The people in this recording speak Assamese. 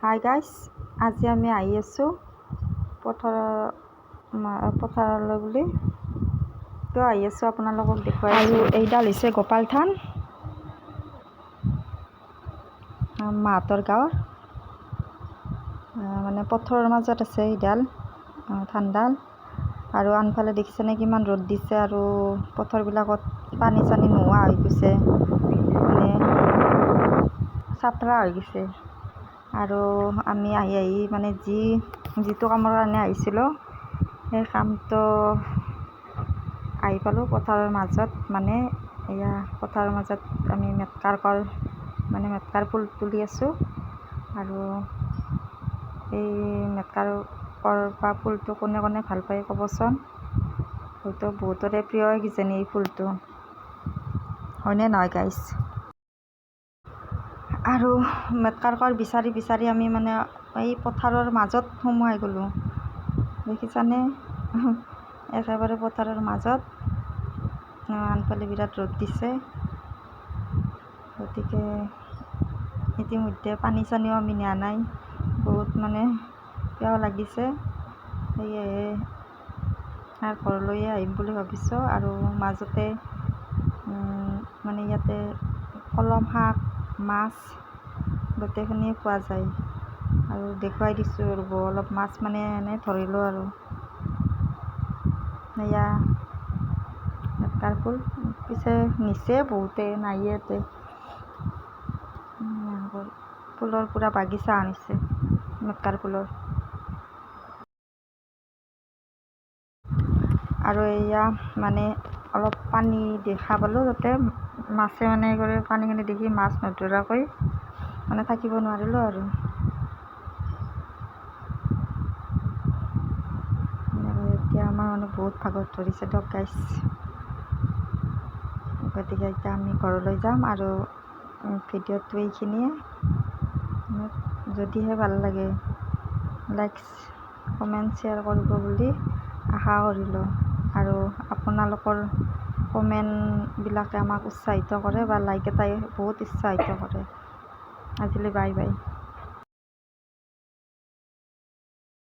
হাই গাইছ, আজি আমি আহি আছোঁ পথাৰলৈ বুলি। কিয় আহি আছোঁ আপোনালোকক দেখুৱাই। আৰু এইডাল হৈছে গোপাল থান, মাহঁতৰ গাঁৱৰ। মানে পথৰৰ মাজত আছে এইডাল থানডাল। আৰু আনফালে দেখিছেনে কিমান ৰ'দ দিছে, আৰু পথৰবিলাকত পানী চানী নোহোৱা হৈ গৈছে, মানে চাপৰা হৈ গৈছে। আৰু আমি আহি মানে যিটো কামৰ কাৰণে আহিছিলোঁ, সেই কামটো আহি পালোঁ পথাৰৰ মাজত। মানে এয়া পথাৰৰ মাজত আমি মেটকাৰ ফুল তুলি আছোঁ। আৰু এই মেটকাৰ বা ফুলটো কোনে কোনে ভাল পায় ক'বচোন। হয়তো বহুতৰে প্ৰিয় কিজানি এই ফুলটো, হয়নে নহয় গাইছ? আৰু মেটকাৰ বিচাৰি বিচাৰি আমি মানে এই পথাৰৰ মাজত সোমাই গ'লোঁ, দেখিছানে? একেবাৰে পথাৰৰ মাজত। আনফালে বিৰাট ৰ'দ দিছে, গতিকে ইতিমধ্যে পানী চানীও আমি নিয়া নাই। বহুত মানে পিয়াহ লাগিছে, সেয়েহে আৰু ঘৰলৈয়ে আহিম বুলি ভাবিছোঁ। আৰু মাজতে মানে ইয়াতে কলম শাক, মাছ গোটেইখিনিয়ে পোৱা যায়। আৰু দেখুৱাই দিছোঁ ৰ'ব, অলপ মাছ মানে এনেই ধৰিলোঁ। আৰু এয়া মেটকাৰ ফুল, পিছে নিচে বহুতে, নাই ইয়াতে। ফুলৰ পূৰা বাগিচা আনিছে মেটকাৰ ফুলৰ। আৰু এয়া মানে অলপ পানী দেখা পালোঁ, তাতে মাছে মানে পানীখিনি দেখি মাছ নধৰাকৈ মানে থাকিব নোৱাৰিলোঁ। আৰু এতিয়া আমাৰ মানে বহুত ভাগৰ ধৰিছে দিয়ক গাইছ। গতিকে এতিয়া আমি ঘৰলৈ যাম। আৰু ভিডিঅ'টো এইখিনিয়ে। যদিহে ভাল লাগে লাইক কমেণ্ট শ্বেয়াৰ কৰিব বুলি আশা কৰিলোঁ। আৰু আপোনালোকৰ কমেণ্টবিলাকে আমাক উৎসাহিত কৰে, বা লাইক এটাই বহুত উৎসাহিত কৰে। আজিলৈ বাই বাই।